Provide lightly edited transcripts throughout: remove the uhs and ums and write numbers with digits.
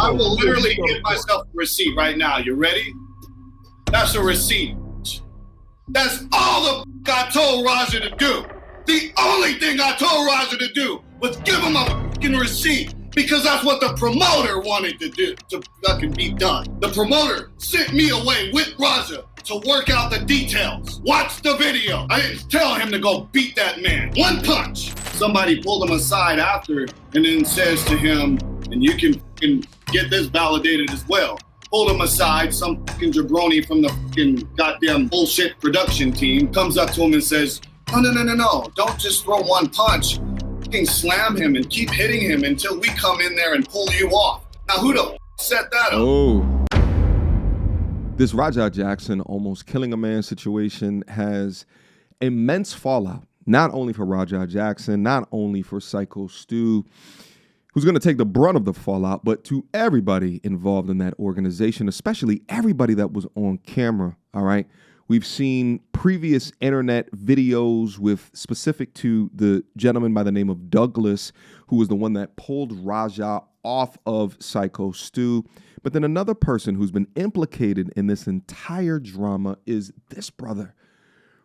I will literally give myself a receipt right now. You ready? That's a receipt. That's all the I told Roger to do. The only thing I told Roger to do was give him a fucking receipt because that's what the promoter wanted to do, to fucking be done. The promoter sent me away with Roger to work out the details. Watch the video. I didn't tell him to go beat that man. One punch. Somebody pulled him aside after and then says to him, and you can fucking get this validated as well. Pulled him aside, some fucking jabroni from the fucking goddamn bullshit production team comes up to him and says, no, don't just throw one punch. Fucking slam him and keep hitting him until we come in there and pull you off. Now who the set that up? Oh. This Raja Jackson almost killing a man situation has immense fallout, not only for Raja Jackson, not only for Psycho Stu, who's going to take the brunt of the fallout, but to everybody involved in that organization, especially everybody that was on camera, all right? We've seen previous internet videos with specific to the gentleman by the name of Douglas, who was the one that pulled Raja off of Psycho Stu. But then another person who's been implicated in this entire drama is this brother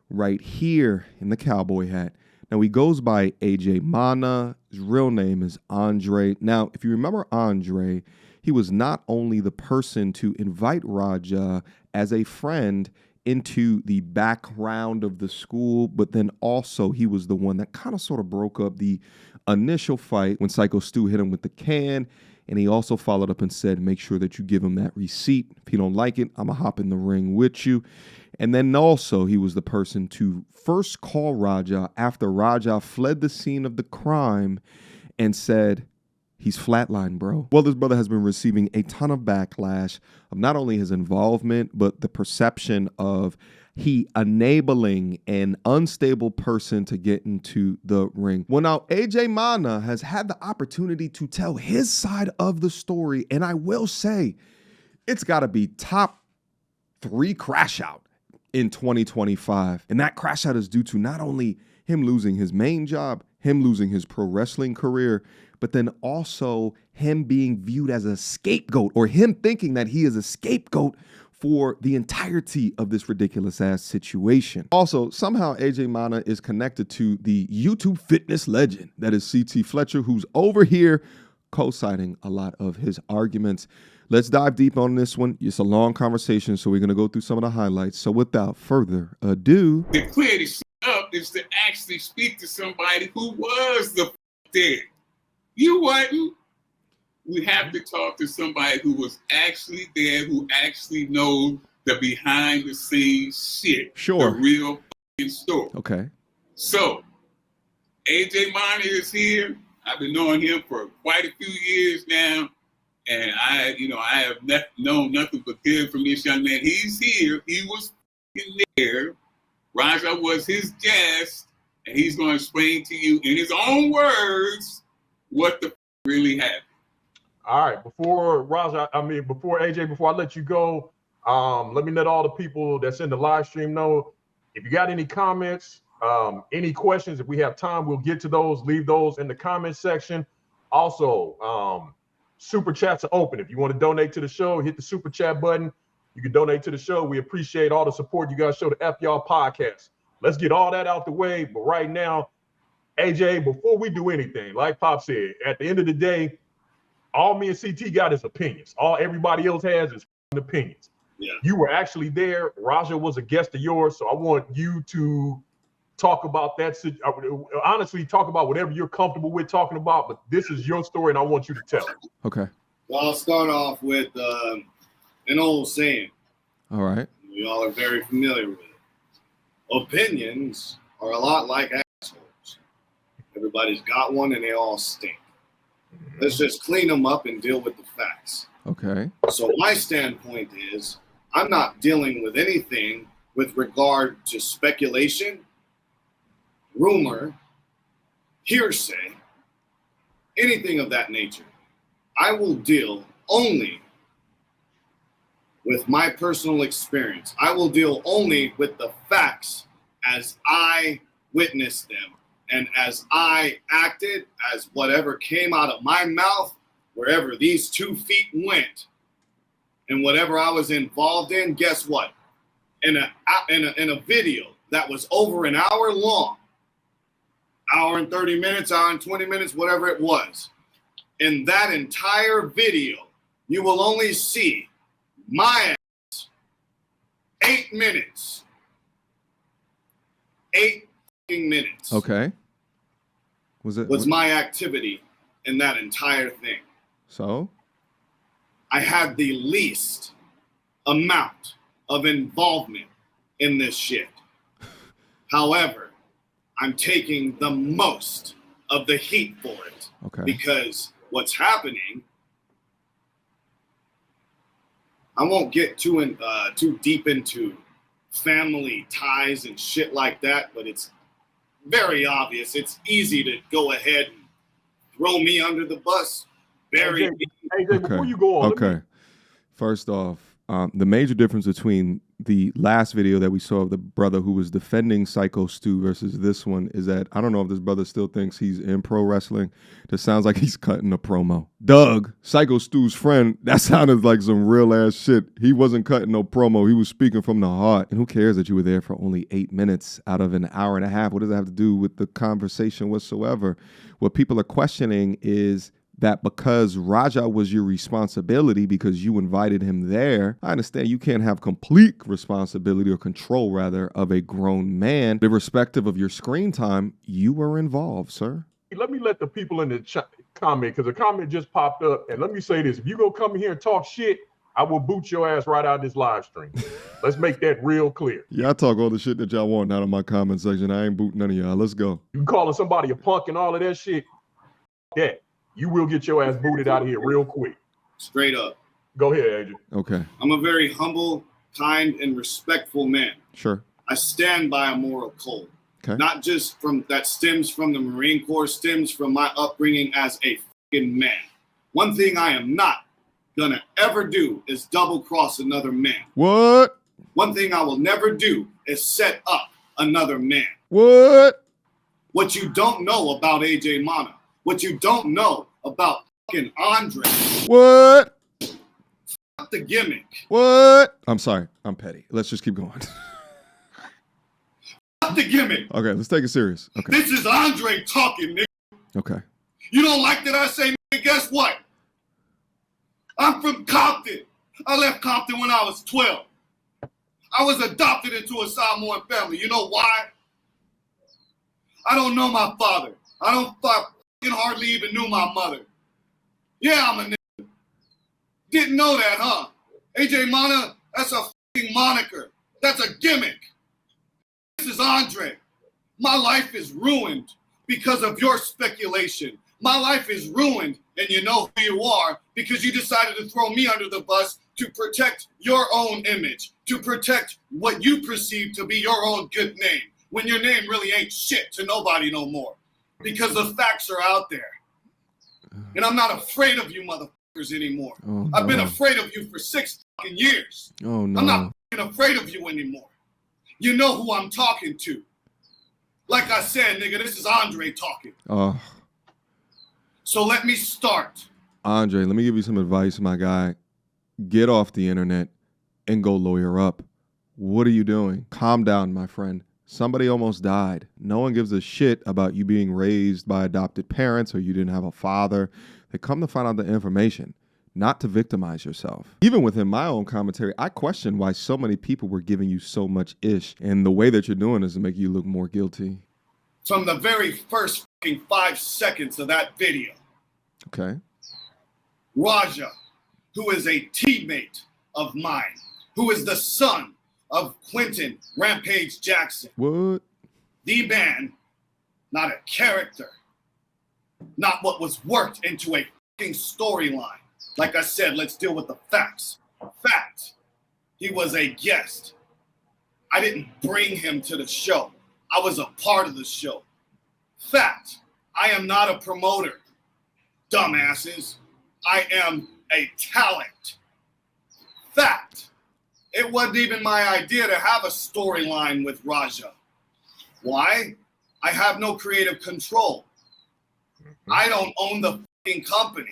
right here in the cowboy hat. Now, he goes by AJ Mana. His real name is Andre. Now, if you remember Andre, he was not only the person to invite Raja as a friend into the background of the school, but then also he was the one that kind of sort of broke up the initial fight when Psycho Stu hit him with the can. And he also followed up and said, make sure that you give him that receipt. If you don't like it, I'm going to hop in the ring with you. And then also he was the person to first call Raja after Raja fled the scene of the crime and said, he's flatlined, bro. Well, this brother has been receiving a ton of backlash of not only his involvement, but the perception of he enabling an unstable person to get into the ring. Well, now AJ Mana has had the opportunity to tell his side of the story, and I will say it's got to be top 3 crash out in 2025. And that crash out is due to not only him losing his main job, him losing his pro wrestling career, but then also him being viewed as a scapegoat, or him thinking that he is a scapegoat for the entirety of this ridiculous ass situation. Also, somehow AJ Mana is connected to the YouTube fitness legend that is CT Fletcher, who's over here co-signing a lot of his arguments. Let's dive deep on this one. It's a long conversation, so we're going to go through some of the highlights. So without further ado, to clear this up is to actually speak to somebody who was the dead. You wasn't. We have to talk to somebody who was actually there, who actually knows the behind the scenes shit. Sure. The real story. okay. So, AJ Mana is here. I've been knowing him for quite a few years now. And I have known nothing but good from this young man. He's here. He was there. Raja was his guest. And he's going to explain to you in his own words what the really happened. All right, before AJ, before I let you go, let me let all the people that's in the live stream know, if you got any comments, any questions, if we have time, we'll get to those. Leave those in the comment section. Also, super chats are open. If you want to donate to the show, hit the super chat button. You can donate to the show. We appreciate all the support you guys show to F Y'all podcast. Let's get all that out the way. But right now, AJ, before we do anything, like Pop said, at the end of the day, all me and CT got is opinions. All everybody else has is opinions. Yeah. You were actually there. Raja was a guest of yours, so I want you to talk about that. Honestly, talk about whatever you're comfortable with talking about, but this is your story, and I want you to tell it. Okay. Well, I'll start off with an old saying. All right. We all are very familiar with it. Opinions are a lot like assholes. Everybody's got one, and they all stink. Let's just clean them up and deal with the facts. Okay. So my standpoint is I'm not dealing with anything with regard to speculation, rumor, hearsay, anything of that nature. I will deal only with my personal experience. I will deal only with the facts as I witnessed them. And as I acted, as whatever came out of my mouth wherever these 2 feet went and whatever I was involved in, guess what? In a video that was over an hour long, hour and 30 minutes, hour and 20 minutes, whatever it was. In that entire video, you will only see my ass 8 minutes. 8 minutes. Okay. Was my activity in that entire thing. So? I had the least amount of involvement in this shit. However, I'm taking the most of the heat for it. Okay. Because what's happening, I won't get too deep into family ties and shit like that, but it's very obvious. It's easy to go ahead and throw me under the bus. Bury me. AJ, before you go on, Okay. First off, the major difference between the last video that we saw of the brother who was defending Psycho Stu versus this one is that I don't know if this brother still thinks he's in pro wrestling. This sounds like he's cutting a promo. Doug, Psycho Stu's friend, that sounded like some real ass shit. He wasn't cutting no promo. He was speaking from the heart. And who cares that you were there for only 8 minutes out of an hour and a half? What does that have to do with the conversation whatsoever? What people are questioning is that because Raja was your responsibility because you invited him there, I understand you can't have complete responsibility or control, rather, of a grown man. Irrespective of your screen time, you were involved, sir. let me let the people in the comment, because a comment just popped up. And let me say this. If you go come here and talk shit, I will boot your ass right out of this live stream. Let's make that real clear. Yeah, I talk all the shit that y'all want out of my comment section. I ain't booting none of y'all. Let's go. You calling somebody a punk and all of that shit, that you will get your ass booted out of here real quick. Straight up. Go ahead, Adrian. Okay. I'm a very humble, kind, and respectful man. Sure. I stand by a moral code. Okay. Not just from that stems from the Marine Corps, stems from my upbringing as a fucking man. One thing I am not gonna ever do is double cross another man. What? One thing I will never do is set up another man. What? What you don't know about AJ Mana, what you don't know about fucking Andre. What? Fuck the gimmick. What? I'm sorry. I'm petty. Let's just keep going. Fuck the gimmick. Okay, let's take it serious. Okay. This is Andre talking, nigga. Okay. You don't like that I say, nigga, guess what? I'm from Compton. I left Compton when I was 12. I was adopted into a Samoan family. You know why? I don't know my father. I fucking hardly even knew my mother. Yeah, I'm a nigga. Didn't know that, huh? AJ Mana, that's a fucking moniker. That's a gimmick. This is Andre. My life is ruined because of your speculation. My life is ruined, and you know who you are because you decided to throw me under the bus to protect your own image, to protect what you perceive to be your own good name, when your name really ain't shit to nobody no more, because the facts are out there. And I'm not afraid of you motherfuckers anymore. Oh, I've been no. afraid of you for 6 fucking years. Oh, no. I'm not fucking afraid of you anymore. You know who I'm talking to. Like I said, nigga, this is Andre talking. So let me start. Andre, let me give you some advice, my guy. Get off the internet and go lawyer up. What are you doing? Calm down, my friend. Somebody almost died. No one gives a shit about you being raised by adopted parents or you didn't have a father. They come to find out the information, not to victimize yourself. Even within my own commentary, I question why so many people were giving you so much ish. And the way that you're doing is to make you look more guilty. From the very first fucking 5 seconds of that video, Okay. Raja, who is a teammate of mine, who is the son of Quentin Rampage Jackson, What? the man, not a character, not what was worked into a fucking storyline. Like I said, let's deal with the facts. Fact, he was a guest. I didn't bring him to the show. I was a part of the show. Fact, I am not a promoter, dumbasses. I am a talent. Fact, it wasn't even my idea to have a storyline with Raja. Why? I have no creative control. I don't own the fucking company.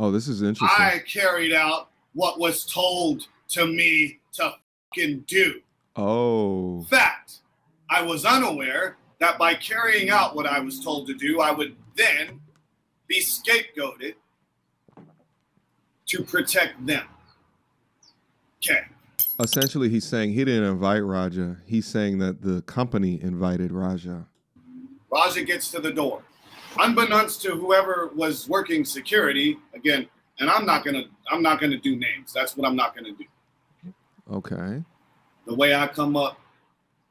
Oh, this is interesting. I carried out what was told to me to fucking do. Oh. Fact, I was unaware that by carrying out what I was told to do, I would then be scapegoated to protect them. Okay. Essentially, he's saying he didn't invite Raja. He's saying that the company invited Raja. Raja gets to the door. Unbeknownst to whoever was working security, again, and I'm not gonna do names. That's what I'm not gonna do. Okay. The way I come up,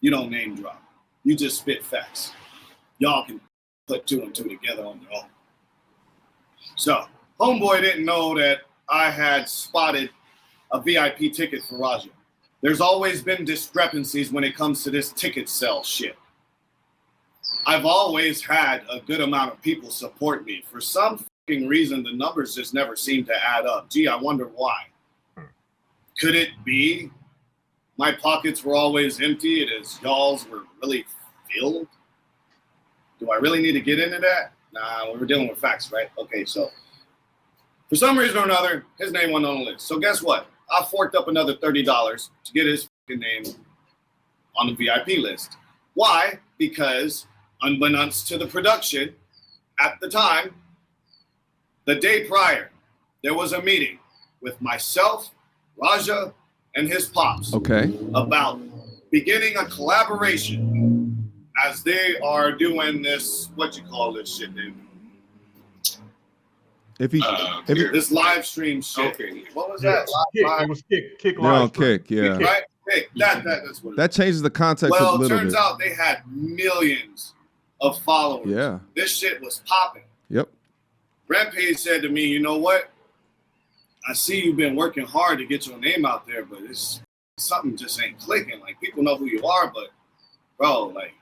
you don't name drop. You just spit facts. Y'all can put 2 and 2 together on your own. So, homeboy didn't know that I had spotted a VIP ticket for Raja. There's always been discrepancies when it comes to this ticket sell shit. I've always had a good amount of people support me. For some fucking reason, the numbers just never seem to add up. Gee, I wonder why. Could it be my pockets were always empty and as y'all's were really filled? Do I really need to get into that? Nah, we're dealing with facts, right? Okay, so for some reason or another, his name went on the list. So guess what? I forked up another $30 to get his fucking name on the VIP list. Why? Because unbeknownst to the production, at the time, the day prior, there was a meeting with myself, Raja, and his pops. Okay. About beginning a collaboration as they are doing this, what you call this shit, dude? This live stream shit. Okay. What was Yeah. that? It was Kick They're on live stream. Kick, yeah. Right? Kick. That's what it That changes the context a Well, little turns bit. out they had millions of followers. Yeah. This shit was popping. Yep. Rampage said to me, you know what? I see you've been working hard to get your name out there, but it's something just ain't clicking. Like, people know who you are, but bro, like,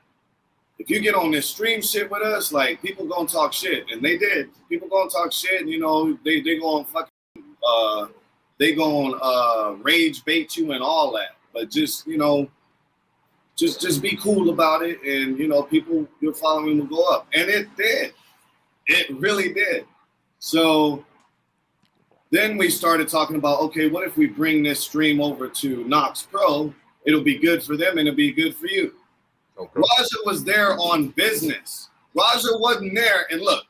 if you get on this stream shit with us, like, people gonna talk shit, and they did. People gonna talk shit, and you know they gonna fucking they gonna rage bait you and all that. But just just be cool about it, and people, your following will go up, and it did. It really did. So then we started talking about, okay, what if we bring this stream over to Nox Pro? It'll be good for them, and it'll be good for you. Okay. Raja was there on business. Raja wasn't there. And look,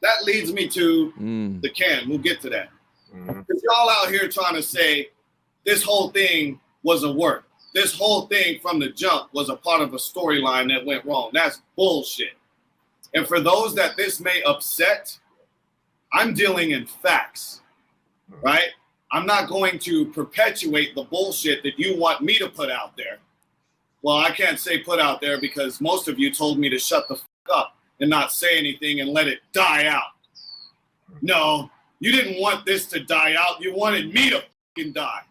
that leads me to the can. We'll get to that. Because y'all out here trying to say this whole thing was a work. This whole thing from the jump was a part of a storyline that went wrong. That's bullshit. And for those that this may upset, I'm dealing in facts, right? I'm not going to perpetuate the bullshit that you want me to put out there. Well, I can't say put out there because most of you told me to shut the fuck up and not say anything and let it die out. No, you didn't want this to die out. You wanted me to fucking die.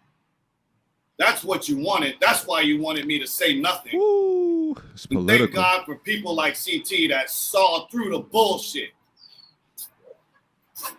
That's what you wanted. That's why you wanted me to say nothing. Ooh, it's And political. thank God for people like CT that saw through the bullshit.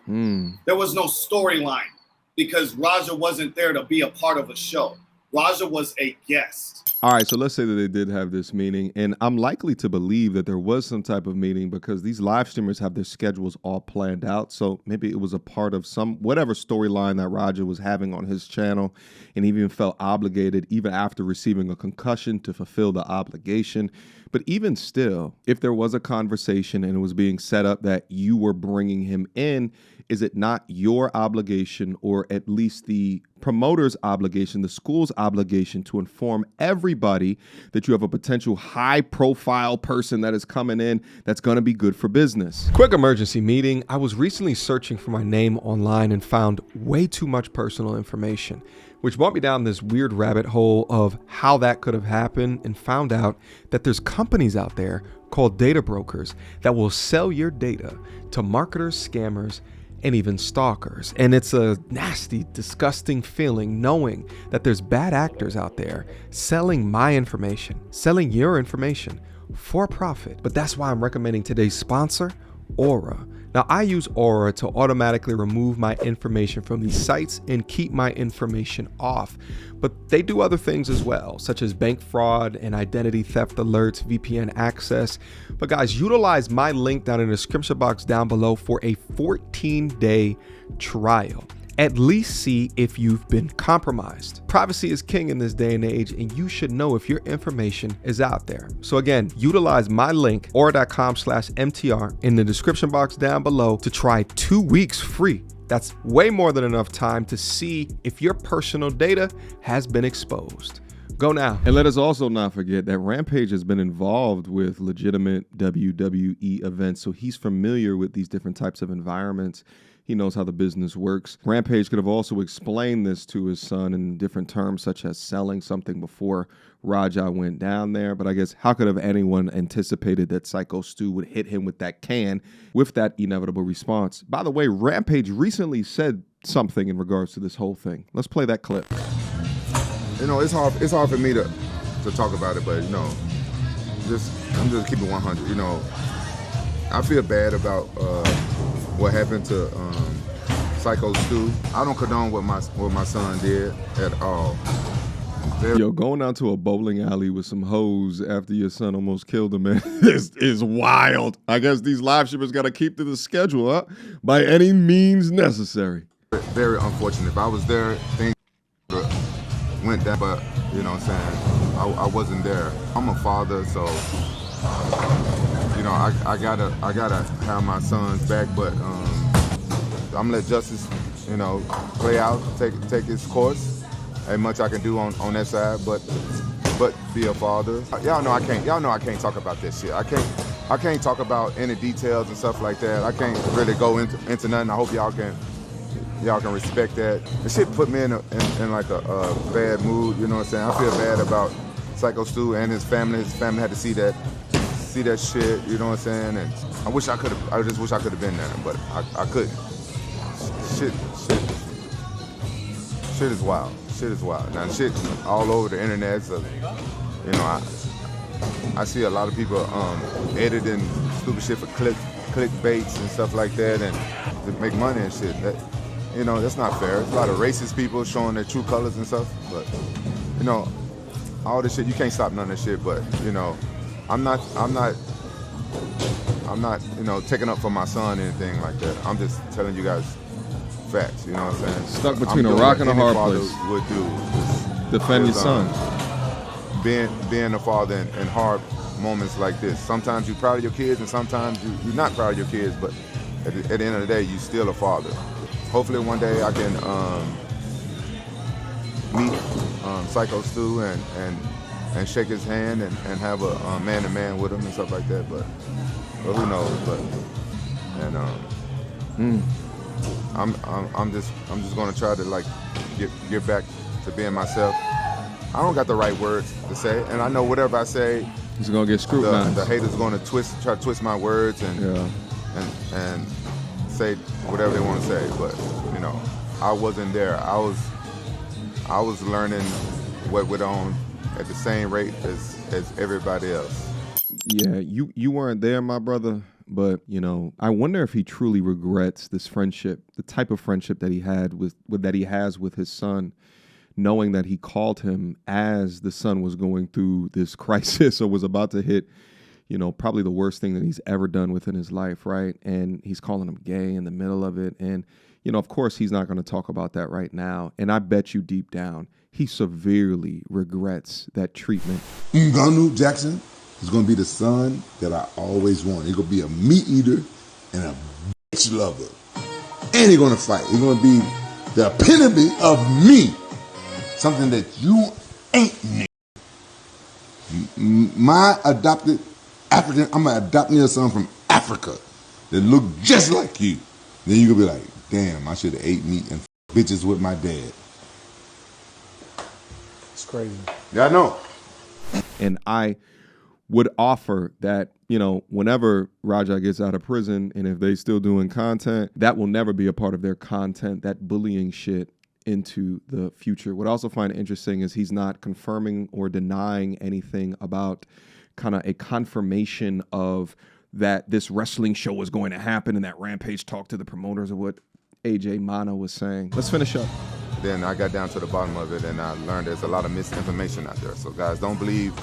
There was no storyline because Raja wasn't there to be a part of a show. Raja was a guest. All right, so let's say that they did have this meeting, and I'm likely to believe that there was some type of meeting because these live streamers have their schedules all planned out. So maybe it was a part of some whatever storyline that Raja was having on his channel, and he even felt obligated, even after receiving a concussion, to fulfill the obligation. But even still, if there was a conversation and it was being set up that you were bringing him in, is it not your obligation, or at least the promoter's obligation, the school's obligation, to inform everybody that you have a potential high-profile person that is coming in that's going to be good for business? Quick emergency meeting. I was recently searching for my name online and found way too much personal information, which brought me down this weird rabbit hole of how that could have happened, and found out that there's companies out there called data brokers that will sell your data to marketers, scammers, and even stalkers. And it's a nasty, disgusting feeling knowing that there's bad actors out there selling my information, selling your information for profit. But that's why I'm recommending today's sponsor, Aura. Now, I use Aura to automatically remove my information from these sites and keep my information off, but they do other things as well, such as bank fraud and identity theft alerts, VPN access. But guys, utilize my link down in the description box down below for a 14-day trial. At least see if you've been compromised. Privacy is king in this day and age, and you should know if your information is out there. So again, utilize my link, aura.com/MTR, in the description box down below to try 2 weeks free. That's way more than enough time to see if your personal data has been exposed. Go now. And let us also not forget that Rampage has been involved with legitimate WWE events, so he's familiar with these different types of environments. He knows how the business works. Rampage could have also explained this to his son in different terms, such as selling something before Raja went down there. But I guess how could have anyone anticipated that Psycho Stu would hit him with that can with that inevitable response? By the way, Rampage recently said something in regards to this whole thing. Let's play that clip. You know, it's hard for me to talk about it, but you know, I'm just keeping 100. You know, I feel bad about what happened to Psycho Stu. I don't condone what my son did at all. Yo, going out to a bowling alley with some hoes after your son almost killed him, man, is wild. I guess these live shippers got to keep to the schedule, huh? By any means necessary. Very unfortunate. If I was there, things went down, but you know what I'm saying? I wasn't there. I'm a father, so you know, I gotta have my son's back, but I'm gonna let justice, you know, play out, take its course. Ain't much I can do on that side, but be a father. Y'all know I can't talk about that shit. I can't talk about any details and stuff like that. I can't really go into nothing. I hope y'all can respect that. The shit put me in like a bad mood, you know what I'm saying? I feel bad about Psycho Stu and his family. His family had to see that shit, you know what I'm saying? And I just wish I could have been there, but I couldn't. Shit is wild. Shit is wild. Now shit all over the internet, so you know, I see a lot of people editing stupid shit for clickbaits and stuff like that, and to make money and shit. That, you know, that's not fair. There's a lot of racist people showing their true colors and stuff, but you know, all this shit, you can't stop none of this shit, but you know, I'm not, you know, taking up for my son or anything like that. I'm just telling you guys facts, you know what I'm saying? Stuck between a rock and a hard place. Would do defend your son. Being a father in hard moments like this. Sometimes you're proud of your kids, and sometimes you're not proud of your kids. But at the end of the day, you're still a father. Hopefully, one day I can meet Psycho Stu and shake his hand and have a man-to-man with him and stuff like that. But who knows? But I'm just gonna try to like get back to being myself. I don't got the right words to say, and I know whatever I say, he's gonna get scrutinized. The haters gonna try to twist my words and say whatever they want to say. But you know, I wasn't there. I was learning what went on at the same rate as everybody else. Yeah, you weren't there, my brother. But, you know, I wonder if he truly regrets this friendship, the type of friendship that he had that he has with his son, knowing that he called him as the son was going through this crisis or was about to hit, you know, probably the worst thing that he's ever done within his life, right? And he's calling him gay in the middle of it. And, you know, of course, he's not going to talk about that right now. And I bet you deep down, he severely regrets that treatment. Ngannou Jackson is going to be the son that I always wanted. He's going to be a meat eater and a bitch lover. And he's going to fight. He's going to be the epitome of me. Something that you ain't, nigga. My adopted African, I'm going to adopt me a son from Africa that look just like you. Then you're going to be like, damn, I should have ate meat and bitches with my dad. It's crazy. Yeah, I know. And I would offer that, you know, whenever Raja gets out of prison and if they still doing content, that will never be a part of their content, that bullying shit into the future. What I also find interesting is he's not confirming or denying anything about kind of a confirmation of that this wrestling show was going to happen and that Rampage talked to the promoters of what AJ Mana was saying. Let's finish up. Then I got down to the bottom of it, and I learned there's a lot of misinformation out there. So guys, don't believe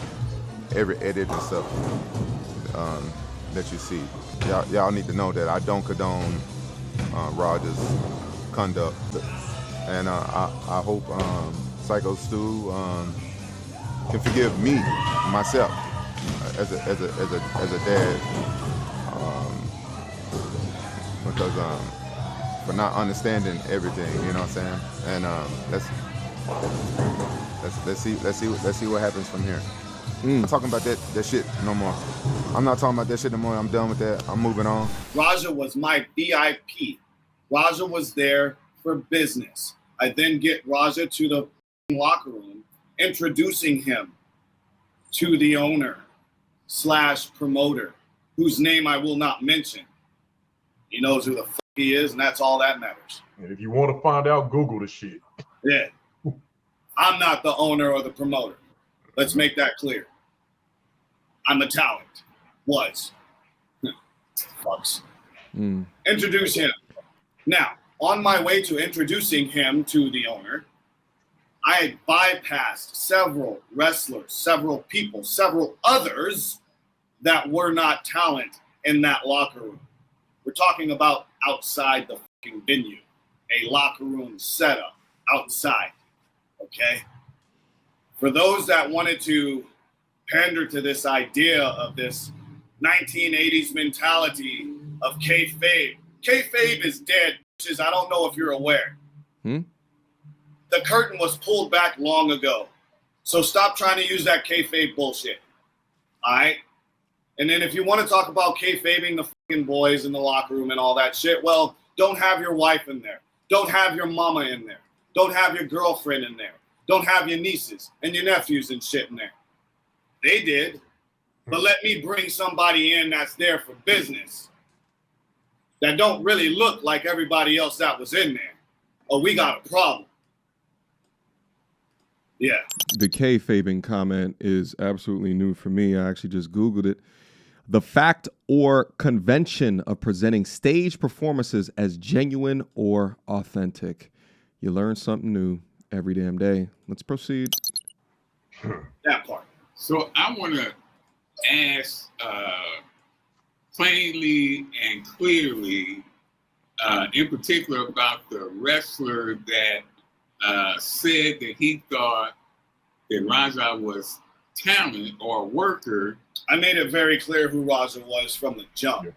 every edit and stuff that you see. Y'all need to know that I don't condone Roger's conduct, and I hope Psycho Stu can forgive me, myself, as a dad, because for not understanding everything, you know what I'm saying? And let's see what happens from here. I'm talking about that shit no more. I'm not talking about that shit no more. I'm done with that. I'm moving on. Raja was my VIP. Raja was there for business. I then get Raja to the locker room, introducing him to the owner / promoter, whose name I will not mention. He knows who the fuck he is, and that's all that matters. And if you want to find out, Google the shit. Yeah. I'm not the owner or the promoter. Let's make that clear. I'm a talent. Was. Fucks. Introduce him. Now, on my way to introducing him to the owner, I had bypassed several wrestlers, several people, several others that were not talent in that locker room. We're talking about outside the fucking venue, a locker room setup outside, okay? For those that wanted to pander to this idea of this 1980s mentality of kayfabe, kayfabe is dead, bitches. I don't know if you're aware. The curtain was pulled back long ago. So stop trying to use that kayfabe bullshit. All right? And then if you want to talk about kayfabing the fucking boys in the locker room and all that shit, well, don't have your wife in there. Don't have your mama in there. Don't have your girlfriend in there. Don't have your nieces and your nephews and shit in there. They did. But let me bring somebody in that's there for business, that don't really look like everybody else that was in there. Oh, we got a problem. Yeah. The kayfabing comment is absolutely new for me. I actually just Googled it. The fact or convention of presenting stage performances as genuine or authentic. You learn something new every damn day. Let's proceed. That part. So I want to ask plainly and clearly, in particular about the wrestler that said that he thought that Raja was talent or worker. I made it very clear who Raja was from the jump.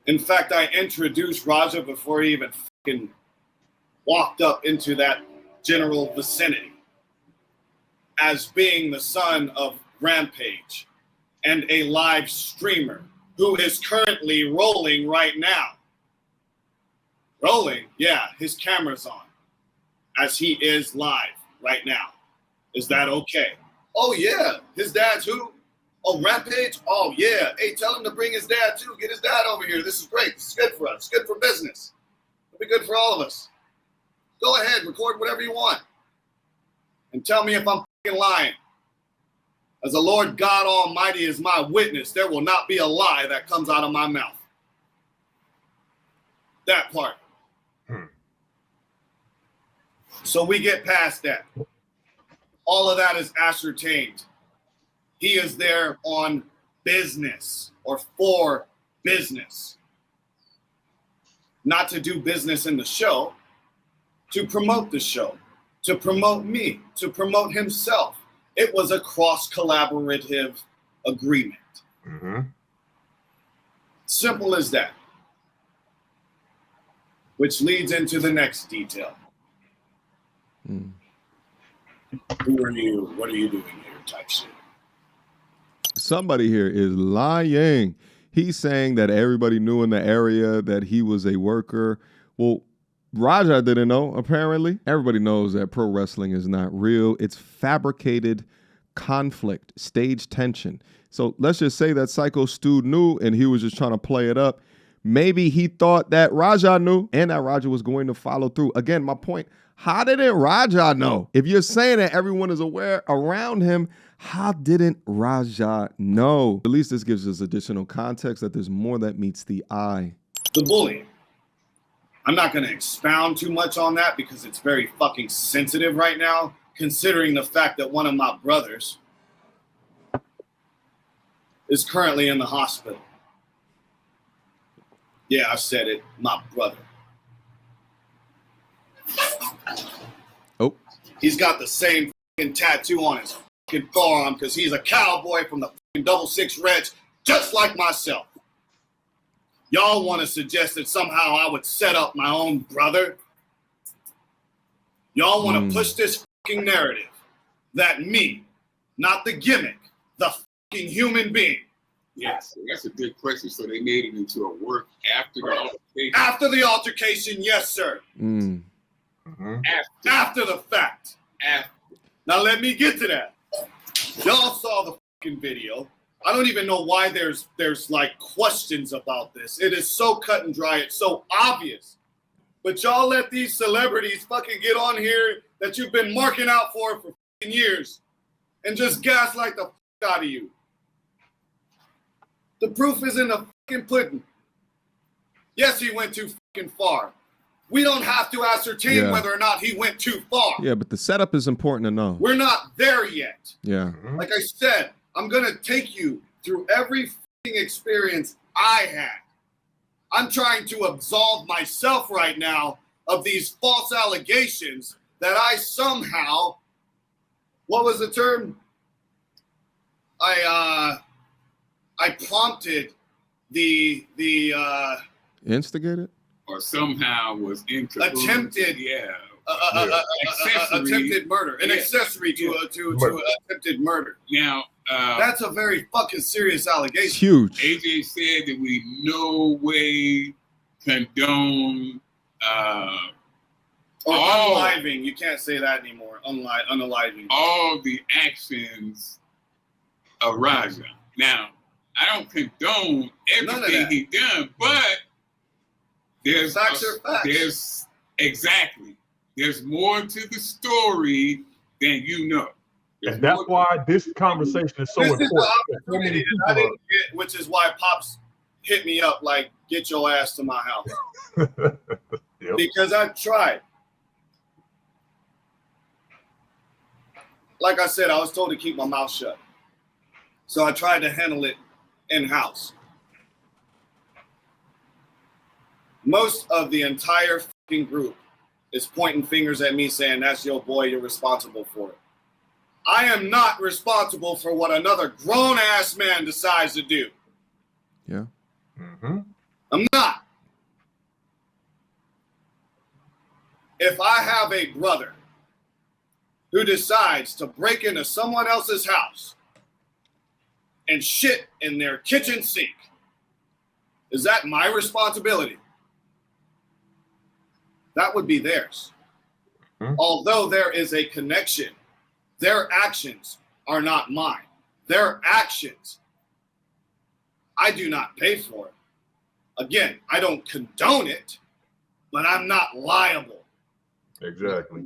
In fact, I introduced Raja before he even fucking walked up into that general vicinity as being the son of Rampage and a live streamer who is currently rolling right now. Rolling? Yeah, his camera's on as he is live right now. Is that okay? Oh, yeah. His dad's who? Oh, Rampage? Oh, yeah. Hey, tell him to bring his dad, too. Get his dad over here. This is great. This is good for us. It's good for business. It'll be good for all of us. Go ahead. Record whatever you want. And tell me if I'm fucking lying. As the Lord God Almighty is my witness, there will not be a lie that comes out of my mouth. That part. So we get past that. All of that is ascertained. He is there on business or for business. Not to do business in the show, to promote the show, to promote me, to promote himself. It was a cross-collaborative agreement. Simple as that. Which leads into the next detail. Who are you? What are you doing here? Type shit. Somebody here is lying. He's saying that everybody knew in the area that he was a worker. Well, Raja didn't know, apparently. Everybody knows that pro wrestling is not real. It's fabricated conflict, stage tension. So let's just say that Psycho Stu knew and he was just trying to play it up. Maybe he thought that Raja knew and that Raja was going to follow through. Again, my point, how didn't Raja know? If you're saying that everyone is aware around him, How didn't Raja know? At least this gives us additional context that there's more that meets the eye. The bullying. I'm not going to expound too much on that because it's very fucking sensitive right now, considering the fact that one of my brothers is currently in the hospital. Yeah, I said it, my brother. Oh. He's got the same fucking tattoo on his fucking forearm because he's a cowboy from the fucking 66 Reds, just like myself. Y'all want to suggest that somehow I would set up my own brother? Y'all want to push this fucking narrative that me, not the gimmick, the fucking human being. Yes, that's a good question. So they made it into a work after the altercation? After the altercation, yes, sir. After the fact. After. Now let me get to that. Y'all saw the fucking video. I don't even know why there's like questions about this. It is so cut and dry. It's so obvious. But y'all let these celebrities fucking get on here that you've been marking out for fucking years and just gaslight the fuck out of you. The proof is in the fucking pudding. Yes, he went too fucking far. We don't have to ascertain whether or not he went too far. Yeah, but the setup is important to know. We're not there yet. Yeah. Like I said, I'm going to take you through every fucking experience I had. I'm trying to absolve myself right now of these false allegations that I somehow, what was the term? I prompted the instigated? Or somehow was attempted. Attempted murder. An accessory to attempted murder. Now, that's a very fucking serious allegation. It's huge. AJ said that we no way condone or unaliving. You can't say that anymore. Unaliving. All the actions of Raja. Now, I don't condone everything he done, but there's more to the story than you know. And that's why this conversation is so important. I didn't get, which is why Pops hit me up like, get your ass to my house. Because I've tried. Like I said, I was told to keep my mouth shut. So I tried to handle it in-house. Most of the entire fucking group is pointing fingers at me saying, that's your boy, you're responsible for it. I am not responsible for what another grown-ass man decides to do. Yeah. I'm not. If I have a brother who decides to break into someone else's house and shit in their kitchen sink, is that my responsibility? That would be theirs. Although there is a connection, their actions are not mine. Their actions, I do not pay for it. Again, I don't condone it, but I'm not liable. Exactly.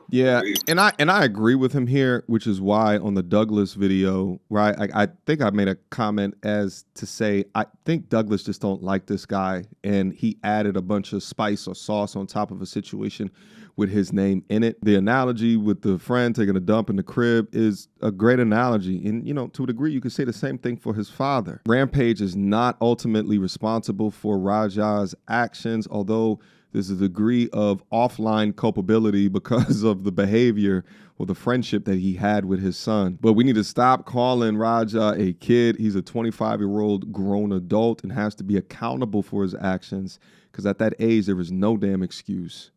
Yeah, and I agree with him here, which is why on the Douglas video, right? I think I made a comment as to say I think Douglas just don't like this guy, and he added a bunch of spice or sauce on top of a situation with his name in it. The analogy with the friend taking a dump in the crib is a great analogy, and to a degree, you could say the same thing for his father. Rampage is not ultimately responsible for Raja's actions, although there's a degree of offline culpability because of the behavior or the friendship that he had with his son. But we need to stop calling Raja a kid. He's a 25-year-old grown adult and has to be accountable for his actions, because at that age, there is no damn excuse.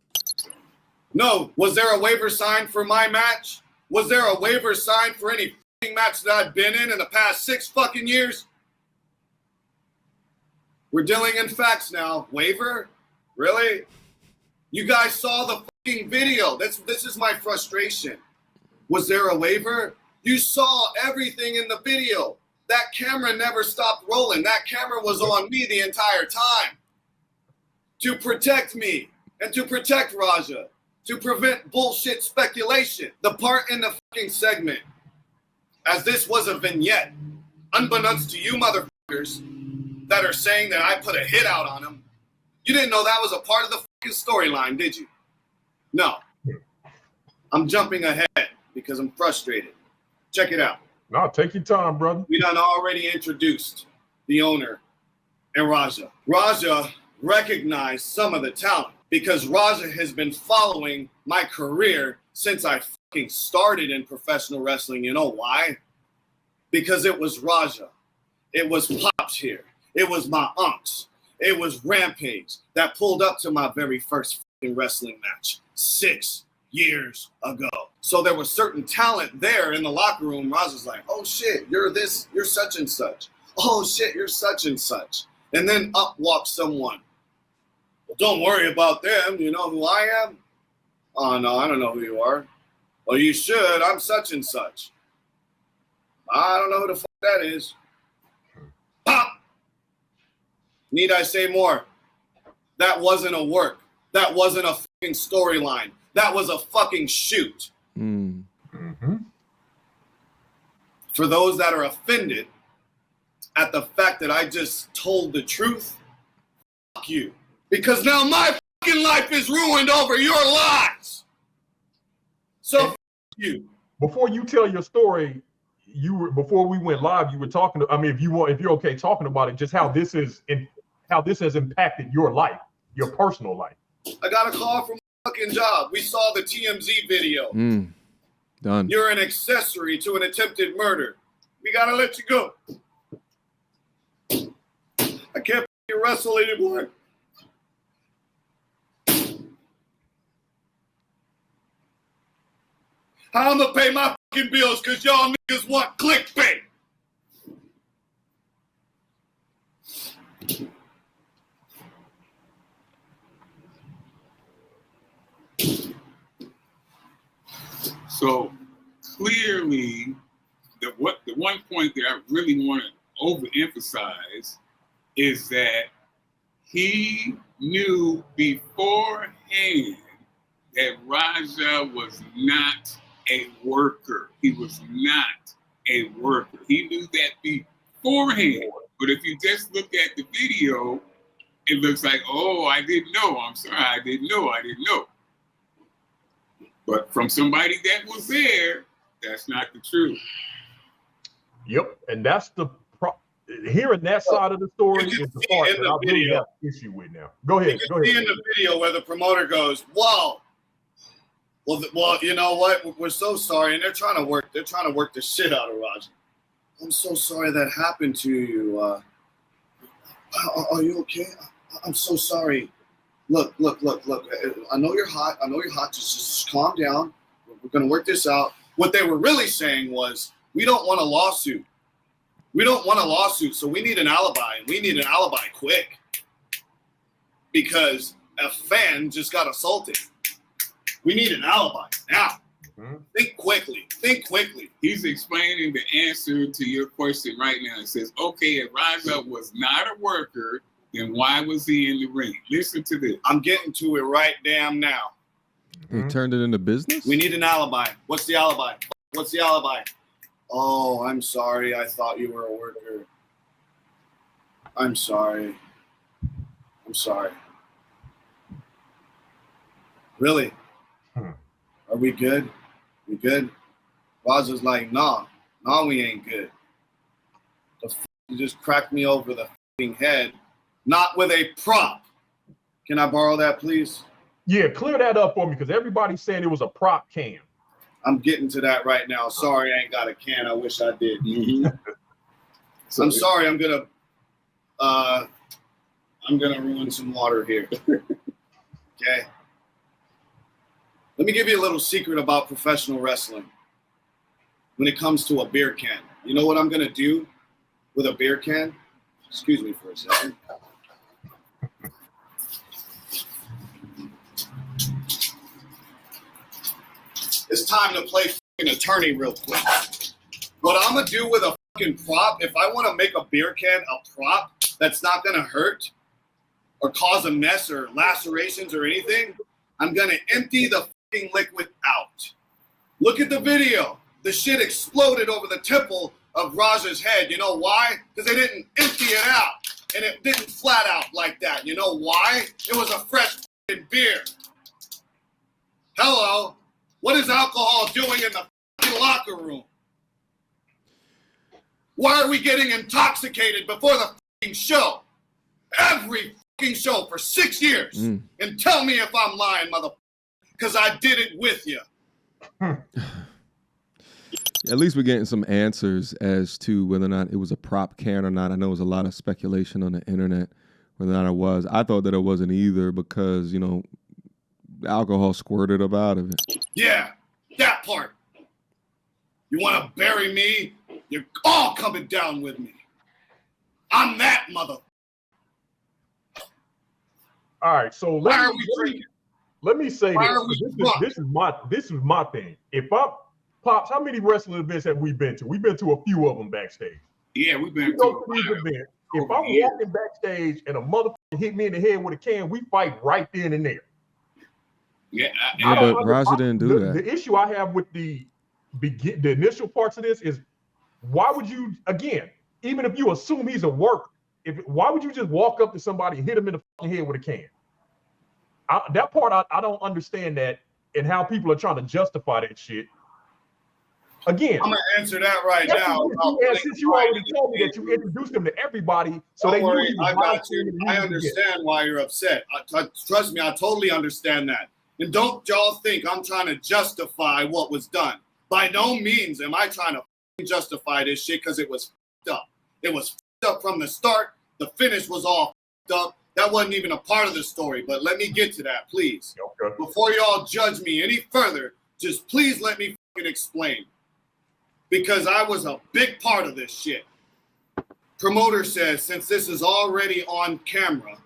No. Was there a waiver signed for my match? Was there a waiver signed for any match that I've been in the past 6 fucking years? We're dealing in facts now. Waiver? Really? You guys saw the fucking video. This is my frustration. Was there a waiver? You saw everything in the video. That camera never stopped rolling. That camera was on me the entire time. To protect me and to protect Raja. To prevent bullshit speculation. The part in the fucking segment as this was a vignette, unbeknownst to you motherfuckers that are saying that I put a hit out on him. You didn't know that was a part of the fucking storyline, did you? No. I'm jumping ahead because I'm frustrated. Check it out. No, take your time, brother. We done already introduced the owner and Raja. Raja recognized some of the talent because Raja has been following my career since I fucking started in professional wrestling. You know why? Because it was Raja. It was Pops here. It was my unks. It was Rampage that pulled up to my very first fucking wrestling match 6 years ago. So there was certain talent there in the locker room. Raja's like, oh shit, you're this, you're such and such. Oh shit, you're such and such. And then up walks someone. Well, don't worry about them. You know who I am? Oh no, I don't know who you are. Well, you should. I'm such and such. I don't know who the fuck that is. Pop! Need I say more? That wasn't a work. That wasn't a fucking storyline. That was a fucking shoot. Mm-hmm. For those that are offended at the fact that I just told the truth, fuck you. Because now my fucking life is ruined over your lies. So fuck you. Before you tell your story, before we went live, you were talking. If you're okay talking about it, just how this has impacted your life, your personal life. I got a call from a fucking job. We saw the TMZ video. Done. You're an accessory to an attempted murder. We gotta let you go. I can't wrestle anymore. How I'm gonna pay my fucking bills because y'all niggas want clickbait. So clearly, the one point that I really want to overemphasize is that he knew beforehand that Raja was not a worker. He was not a worker. He knew that beforehand. But if you just look at the video, it looks like, oh, I didn't know. I'm sorry, I didn't know. But from somebody that was there, that's not the truth. Yep, and that's hearing that side of the story is the part that I really have an issue with now. Go ahead. You can see in the video where the promoter goes, "Whoa, well, you know what? We're so sorry," and they're trying to work the shit out of Raja. I'm so sorry that happened to you. Are you okay? I'm so sorry. Look. I know you're hot. Just calm down. We're gonna work this out. What they were really saying was, we don't want a lawsuit. So we need an alibi. We need an alibi quick. Because a fan just got assaulted. We need an alibi now. Mm-hmm. Think quickly. He's explaining the answer to your question right now. It says, okay, if Raja was not a worker, then why was he in the ring? Listen to this. I'm getting to it right damn now. He turned it into business? We need an alibi. What's the alibi? Oh, I'm sorry. I thought you were a worker. I'm sorry. Really? Are we good? We good? Raja's like, nah, we ain't good. You just cracked me over the head. Not with a prop. Can I borrow that, please? Yeah, clear that up for me because everybody's saying it was a prop cam. I'm getting to that right now. Sorry, I ain't got a can. I wish I did. I'm sorry. I'm gonna ruin some water here. Okay. Let me give you a little secret about professional wrestling. When it comes to a beer can, you know what I'm gonna do with a beer can? Excuse me for a second. It's time to play fucking attorney real quick. What I'm gonna do with a fucking prop, if I want to make a beer can a prop that's not gonna hurt or cause a mess or lacerations or anything, I'm gonna empty the fucking liquid out. Look at the video. the shit exploded over the temple of Raja's head. You know why? Because they didn't empty it out. And it didn't flat out like that. You know why? It was a fresh beer. Hello. What is alcohol doing in the locker room? Why are we getting intoxicated before the show? Every show for 6 years. And tell me if I'm lying, motherfucker. Because I did it with you. At least we're getting some answers as to whether or not it was a prop can or not. I know there was a lot of speculation on the internet whether or not it was. I thought that it wasn't either because, you know, alcohol squirted up out of it. Yeah, that part. You want to bury me? You're all coming down with me. I'm that mother. All right, so Why are we drinking? Let me say Why are we this is my thing. If I Pops, how many wrestling events have we been to? We've been to a few of them backstage. Yeah, we've been to these events. If I'm walking backstage and a motherfucker hit me in the head with a can, we fight right then and there. Yeah, but Raja didn't do that. The issue I have with the initial parts of this is, why would you, again, even if you assume he's a worker, why would you just walk up to somebody and hit him in the fucking head with a can? That part, I don't understand that, and how people are trying to justify that shit. Again, I'm gonna answer that right now. Since you already told me that you introduced him to everybody, so don't worry, I got you. I understand why you're upset. Trust me, I totally understand that. And don't y'all think I'm trying to justify what was done. By no means am I trying to justify this shit, because it was up. It was up from the start. The finish was all up. That wasn't even a part of the story. But let me get to that, please. Okay. Before y'all judge me any further, just please let me explain. Because I was a big part of this shit. Promoter says, since this is already on camera,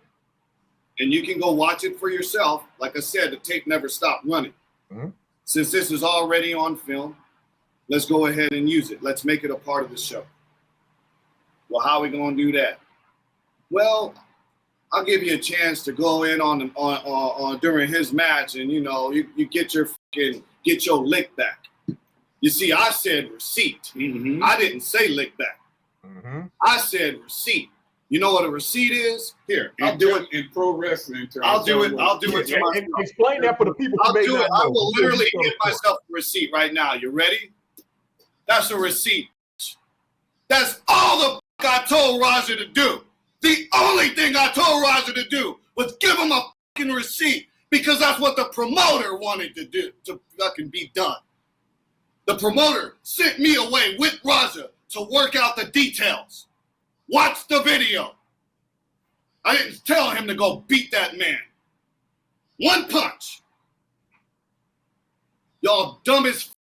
and you can go watch it for yourself, like I said, the tape never stopped running. Mm-hmm. Since this is already on film, let's go ahead and use it. Let's make it a part of the show. Well, how are we going to do that? Well, I'll give you a chance to go in on during his match, and you get your lick back. You see, I said receipt. Mm-hmm. I didn't say lick back. Mm-hmm. I said receipt. You know what a receipt is? Here, I'll do it in pro wrestling. I'll do it to myself. Explain that for the people who may not know. I will literally give myself a receipt right now. You ready? That's a receipt. That's all the I told Raja to do. The only thing I told Raja to do was give him a fucking receipt, because that's what the promoter wanted to do, to fucking be done. The promoter sent me away with Raja to work out the details. Watch the video. I didn't tell him to go beat that man. One punch. Y'all dumb as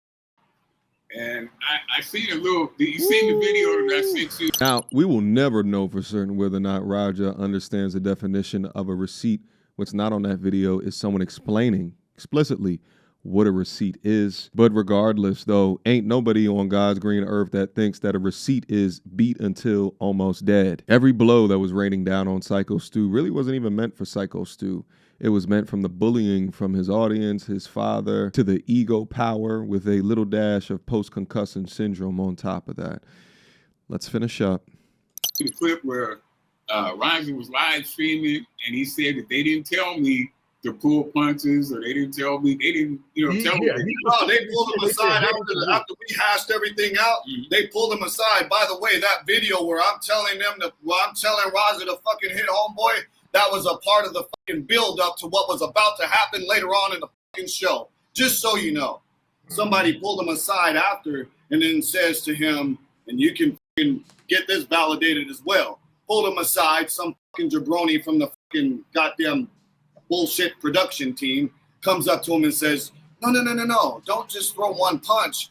And I seen a little, you seen the video that I sent you? Now, we will never know for certain whether or not Raja understands the definition of a receipt. What's not on that video is someone explaining explicitly what a receipt is. But regardless, though, ain't nobody on God's green earth that thinks that a receipt is beat until almost dead. Every blow that was raining down on Psycho Stu really wasn't even meant for Psycho Stu. It was meant from the bullying from his audience, his father, to the ego power with a little dash of post-concussive syndrome on top of that. Let's finish up. The clip where Raja was live streaming, and he said that they didn't tell me to pull punches, or they didn't tell me, tell me. No, they pulled him aside after we hashed everything out. Mm-hmm. They pulled him aside. By the way, that video where I'm telling Raja to fucking hit homeboy, that was a part of the fucking build up to what was about to happen later on in the fucking show. Just so you know. Somebody pulled him aside after and then says to him, and you can fucking get this validated as well. Pulled him aside, some fucking jabroni from the fucking goddamn bullshit production team comes up to him and says, no, don't just throw one punch.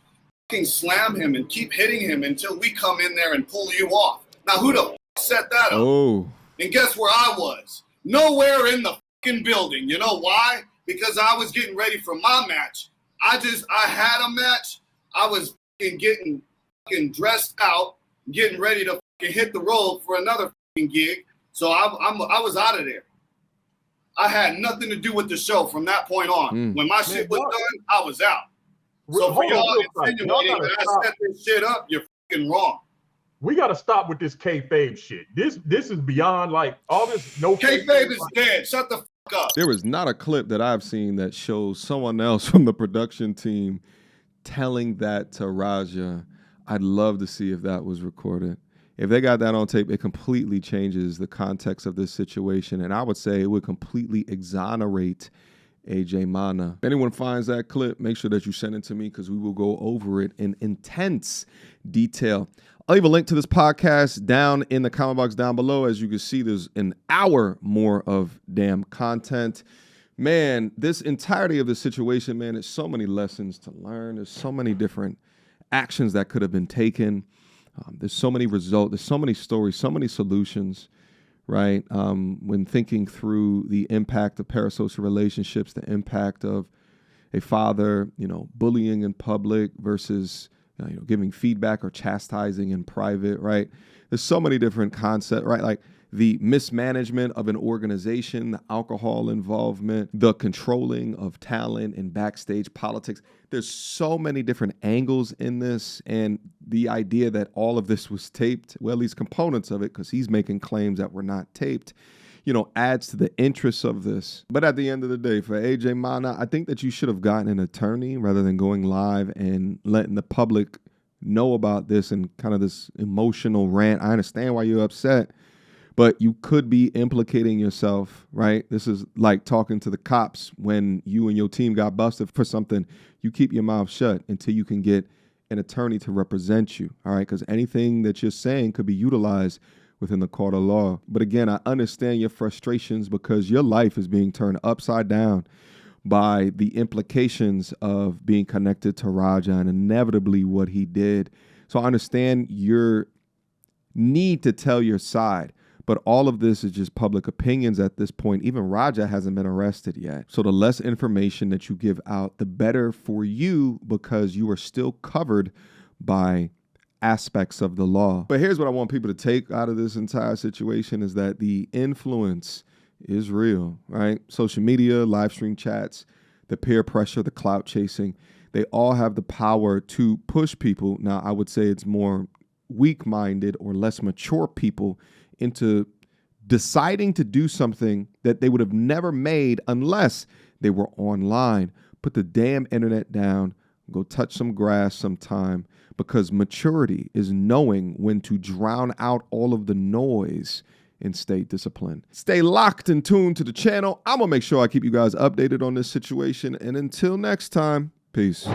Fucking slam him and keep hitting him until we come in there and pull you off. Now, who the set that up? Oh. And guess where I was? Nowhere in the fucking building. You know why? Because I was getting ready for my match. I had a match. I was getting fucking dressed out, getting ready to fucking hit the road for another fucking gig. So I was out of there. I had nothing to do with the show from that point on. When my shit was done, I was out. So for hold on y'all real quick. Y'all insinuating gotta that I stop. set this shit up, you're fucking wrong. We got to stop with this kayfabe shit. This is beyond like all this no Kayfabe is dead. Shut the fuck up. There is not a clip that I've seen that shows someone else from the production team telling that to Raja. I'd love to see if that was recorded. If they got that on tape, it completely changes the context of this situation. And I would say it would completely exonerate AJ Mana. If anyone finds that clip, make sure that you send it to me because we will go over it in intense detail. I'll leave a link to this podcast down in the comment box down below. As you can see, there's an hour more of damn content. Man, this entirety of the situation, man, there's so many lessons to learn. There's so many different actions that could have been taken. There's so many results. There's so many stories, so many solutions, right? When thinking through the impact of parasocial relationships, the impact of a father, bullying in public versus giving feedback or chastising in private, right? There's so many different concepts, right? Like the mismanagement of an organization, the alcohol involvement, the controlling of talent and backstage politics. There's so many different angles in this. And the idea that all of this was taped, well, at least components of it, because he's making claims that were not taped, adds to the interest of this. But at the end of the day, for AJ Mana, I think that you should have gotten an attorney rather than going live and letting the public know about this and kind of this emotional rant. I understand why you're upset, but you could be implicating yourself, right? This is like talking to the cops when you and your team got busted for something. You keep your mouth shut until you can get an attorney to represent you, all right? Because anything that you're saying could be utilized within the court of law. But again, I understand your frustrations because your life is being turned upside down by the implications of being connected to Raja and inevitably what he did. So I understand your need to tell your side, but all of this is just public opinions at this point. Even Raja hasn't been arrested yet. So the less information that you give out, the better for you because you are still covered by aspects of the law. But here's what I want people to take out of this entire situation is that the influence is real, right? Social media, live stream chats, the peer pressure, the clout chasing, they all have the power to push people. Now, I would say it's more weak-minded or less mature people into deciding to do something that they would have never made unless they were online. Put the damn internet down, go touch some grass sometime, because maturity is knowing when to drown out all of the noise and stay disciplined. Stay locked and tuned to the channel. I'm gonna make sure I keep you guys updated on this situation. And until next time, peace.